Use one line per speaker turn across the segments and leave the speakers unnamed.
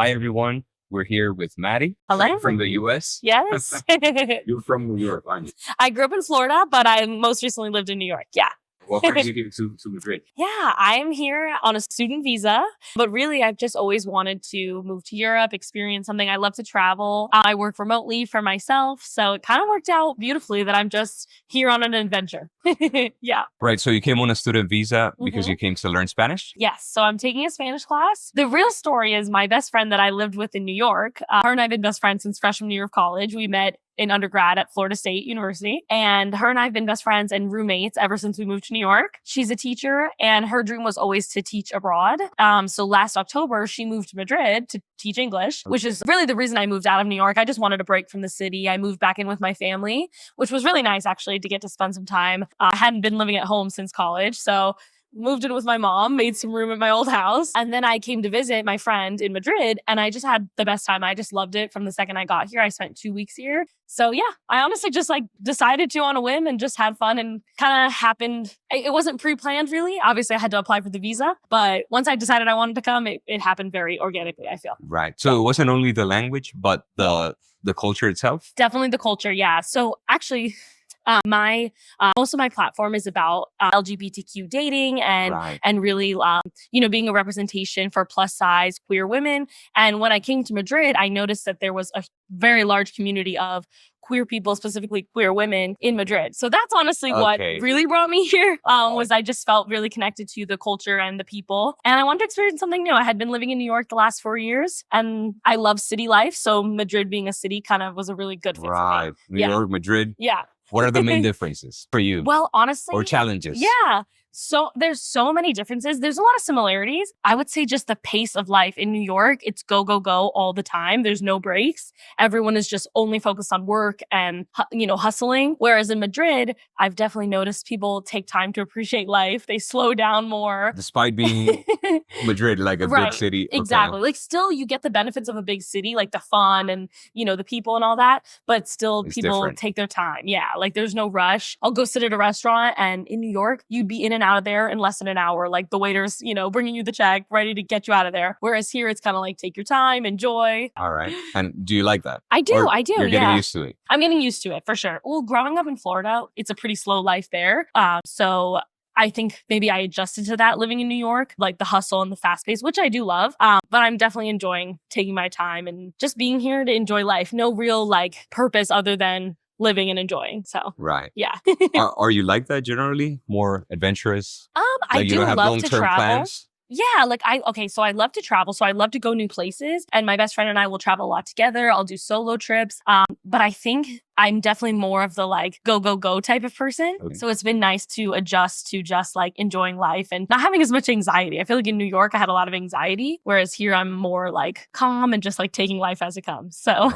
Hi, everyone. We're here with Maddie.
Hello.
From the US.
Yes.
You're from New York, aren't you?
I grew up in Florida, but I most recently lived in New York. Yeah.
What brings you here to Madrid?
Yeah, I'm here on a student visa, but really I've just always wanted to move to Europe, experience something. I love to travel. I work remotely for myself. So it kind of worked out beautifully that I'm just here on an adventure. Yeah.
Right. So you came on a student visa because you came to learn Spanish?
Yes. So I'm taking a Spanish class. The real story is my best friend that I lived with in New York. Her and I have been best friends since freshman year of college. We met in undergrad at Florida State University. And her and I have been best friends and roommates ever since we moved to New York. She's a teacher and her dream was always to teach abroad. So last October, she moved to Madrid to teach English, which is really the reason I moved out of New York. I just wanted a break from the city. I moved back in with my family, which was really nice actually to get to spend some time. I hadn't been living at home since college. So moved in with my mom, made some room at my old house. And then I came to visit my friend in Madrid and I just had the best time. I just loved it from the second I got here. I spent 2 weeks here. So yeah, I honestly just decided to on a whim and just had fun and kind of happened. It wasn't pre-planned really. Obviously I had to apply for the visa, but once I decided I wanted to come, it happened very organically, I feel.
Right. So it wasn't only the language, but the culture itself?
Definitely the culture. Yeah. So actually, most of my platform is about LGBTQ dating and really, being a representation for plus size queer women. And when I came to Madrid, I noticed that there was a very large community of queer people, specifically queer women in Madrid. So that's honestly what really brought me here, was I just felt really connected to the culture and the people. And I wanted to experience something new. I had been living in New York the last 4 years and I love city life. So Madrid being a city kind of was a really good fit for me.
New York, Madrid.
Yeah.
What are the main differences for you?
Well, honestly.
Or challenges?
Yeah. So there's so many differences. There's a lot of similarities. I would say just the pace of life in New York, it's go, go, go all the time. There's no breaks. Everyone is just only focused on work and, hustling. Whereas in Madrid, I've definitely noticed people take time to appreciate life. They slow down more.
Despite being Madrid, like a big city.
Exactly. Like still you get the benefits of a big city, like the fun and, the people and all that, but still it's people different. Take their time. Yeah. Like there's no rush. I'll go sit at a restaurant and in New York, you'd be in and out of there in less than an hour. Like the waiter's, bringing you the check, ready to get you out of there. Whereas here, it's kind of like take your time, enjoy.
All right. And do you like that?
I do.
You're getting used to it.
I'm getting used to it for sure. Well, growing up in Florida, it's a pretty slow life there. So I think maybe I adjusted to that living in New York, like the hustle and the fast pace, which I do love. But I'm definitely enjoying taking my time and just being here to enjoy life. No real purpose other than living and enjoying. So yeah.
Are you like that generally? More adventurous?
I do love to travel.
Plans?
Yeah, so I love to travel. So I love to go new places. And my best friend and I will travel a lot together. I'll do solo trips. But I think I'm definitely more of the go, go, go type of person. Okay. So it's been nice to adjust to just enjoying life and not having as much anxiety. I feel like in New York, I had a lot of anxiety, whereas here I'm more calm and just taking life as it comes. So,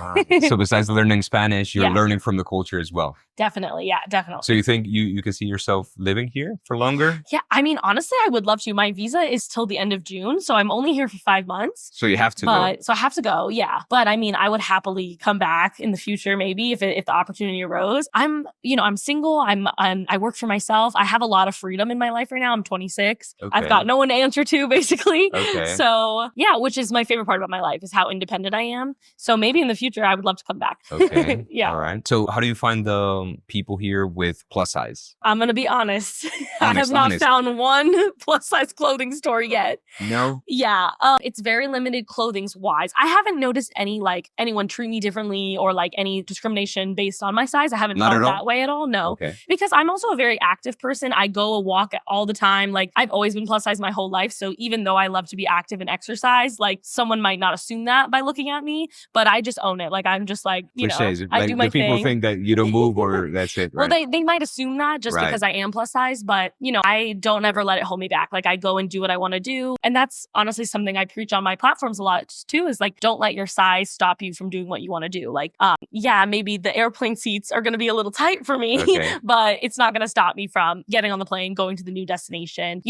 so besides learning Spanish, you're learning from the culture as well.
Definitely. Yeah, definitely.
So you think you can see yourself living here for longer?
Yeah. I mean, honestly, I would love to. My visa is till the end of June. So I'm only here for 5 months.
So you have to go.
So I have to go. Yeah. But I mean, I would happily come back in the future, maybe if the opportunity arose. I'm single. I work for myself. I have a lot of freedom in my life right now. I'm 26. Okay. I've got no one to answer to basically.
Okay.
So yeah, which is my favorite part about my life is how independent I am. So maybe in the future, I would love to come back.
Okay.
Yeah.
All right. So how do you find the people here with plus size?
I'm going to be honest. I have not found one plus size clothing store yet.
No?
Yeah. It's very limited clothing wise. I haven't noticed any anyone treat me differently or any discrimination based on my size. I haven't felt that way at all. No.
Okay.
Because I'm also a very active person. I go a walk all the time. I've always been plus size my whole life. So even though I love to be active and exercise, someone might not assume that by looking at me, but I just own it. I'm just I do my thing.
People think that you don't move or that's it, right?
Well, they might assume that just because I am plus size, but I don't ever let it hold me back. I go and do what I want to do. And that's honestly something I preach on my platforms a lot too, is don't let your size stop you from doing what you want to do. Maybe the airplane seats are going to be a little tight for me,
Okay.
but it's not going to stop me from getting on the plane, going to the new destination.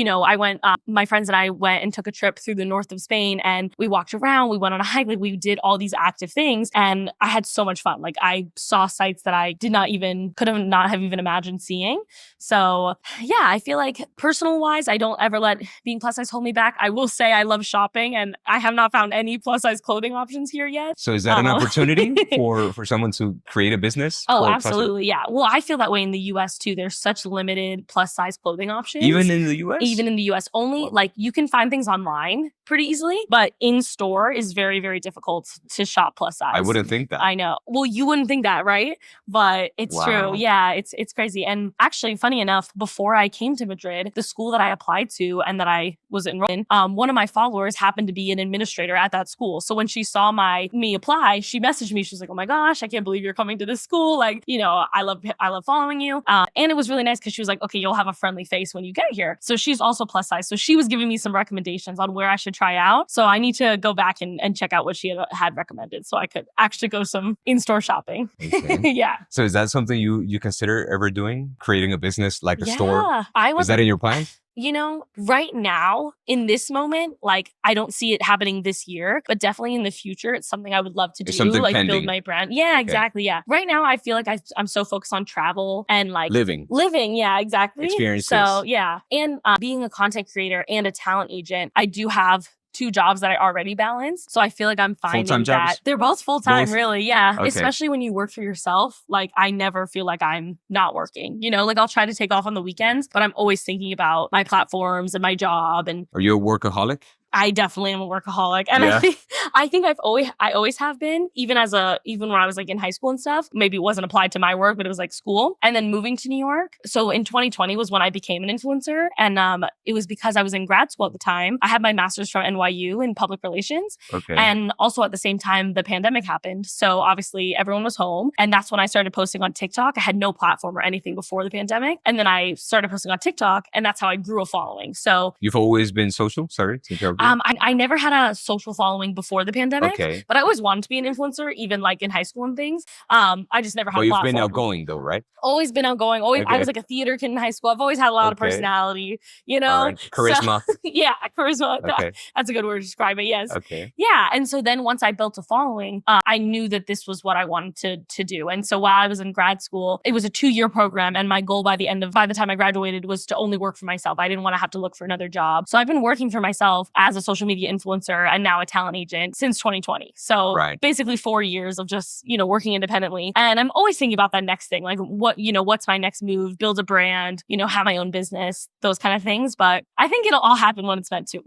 My friends and I went and took a trip through the north of Spain, and we walked around, we went on a hike, like we did all these active things, and I had so much fun. Like I saw sites that I could have not have even imagined seeing. So yeah, I feel like personal wise, I don't ever let being plus size hold me back. I will say I love shopping, and I have not found any plus size clothing options here yet.
So is that an opportunity for someone to create a business?
Oh, absolutely. Yeah. Well, I feel that way in the US too. There's such limited plus size clothing options.
Even in the US?
Even in the US. Only like you can find things online pretty easily, but in store is very, very difficult to shop plus size.
I wouldn't think that.
I know. Well, you wouldn't think that, right? But it's true. Yeah, it's crazy. And actually, funny enough, before I came to Madrid, the school that I applied to and that I was enrolled in, one of my followers happened to be an administrator at that school. So when she saw me apply, she messaged me. She was like, "Oh my gosh, I can't believe you're coming to this school. Like, I love following you." And it was really nice because she was like, "Okay, you'll have a friendly face when you get here." So she's also plus size. So she was giving me some recommendations on where I should try out. So I need to go back and check out what she had recommended so I could actually go some in-store shopping.
Okay.
Yeah.
So is that something you consider ever doing? Creating a business like a store? Is that in your plan?
Right now, in this moment, like I don't see it happening this year, but definitely in the future, it's something I would love to do, like
pending.
build my brand. Yeah, exactly. Yeah. Right now, I feel like I'm so focused on travel and like
living.
Yeah, exactly.
Experiences.
So yeah. And being a content creator and a talent agent, I do have 2 jobs that I already balance. So I feel like I'm finding
full-time
that
jobs?
They're both full-time, really. Yeah.
Okay.
Especially when you work for yourself. Like I never feel like I'm not working, like I'll try to take off on the weekends, but I'm always thinking about my platforms and my job. And
are you a workaholic?
I definitely am a workaholic. And
Yeah.
I think I always have been, even when I was like in high school and stuff. Maybe it wasn't applied to my work, but it was like school. And then moving to New York. So in 2020 was when I became an influencer. And it was because I was in grad school at the time. I had my master's from NYU in public relations.
Okay.
And also at the same time, the pandemic happened. So obviously everyone was home. And that's when I started posting on TikTok. I had no platform or anything before the pandemic. And then I started posting on TikTok, and that's how I grew a following. So
you've always been social? Sorry to interrupt you.
I never had a social following before the pandemic,
Okay.
but I always wanted to be an influencer, even like in high school and things. I just never had a platform.
But you've been outgoing though, right?
Always been outgoing. Always,
Okay.
I was like a theater kid in high school. I've always had a lot of personality,
All right. Charisma.
So, yeah, charisma.
Okay.
That's a good word to describe it. Yes.
Okay.
Yeah. And so then once I built a following, I knew that this was what I wanted to do. And so while I was in grad school, it was a 2-year program. And my goal by the time I graduated was to only work for myself. I didn't want to have to look for another job. So I've been working for myself as a social media influencer and now a talent agent since 2020. So basically 4 years of just, working independently. And I'm always thinking about that next thing, like what's my next move, build a brand, have my own business, those kind of things. But I think it'll all happen when it's meant to.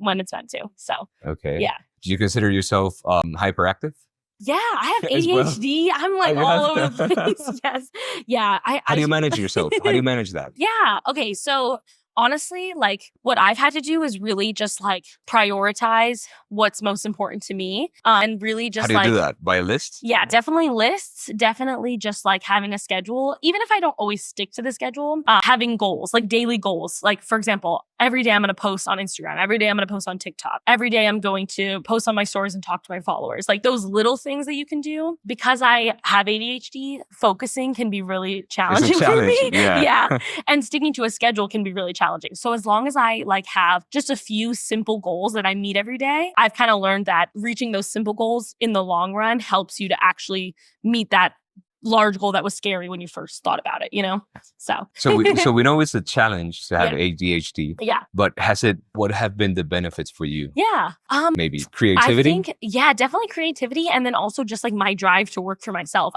So,
okay.
Yeah.
Do you consider yourself hyperactive?
Yeah, I have
As well?
ADHD. I'm like all over the place. Yes. Yeah.
How do you manage yourself? How do you manage that?
Yeah. Okay. So honestly, like what I've had to do is really just like prioritize what's most important to me. And really just
How do you do that? By a list?
Yeah, definitely lists. Definitely just like having a schedule. Even if I don't always stick to the schedule, having goals, like daily goals. Like for example, every day I'm going to post on Instagram. Every day I'm going to post on TikTok. Every day I'm going to post on my stories and talk to my followers. Like those little things that you can do. Because I have ADHD, focusing can be really challenging for me. Yeah. And sticking to a schedule can be really challenging. So as long as I like have just a few simple goals that I meet every day, I've kind of learned that reaching those simple goals in the long run helps you to actually meet that large goal that was scary when you first thought about it, So
we know it's a challenge to have ADHD.
Yeah.
But what have been the benefits for you?
Yeah.
Maybe creativity?
I think, definitely creativity. And then also just like my drive to work for myself.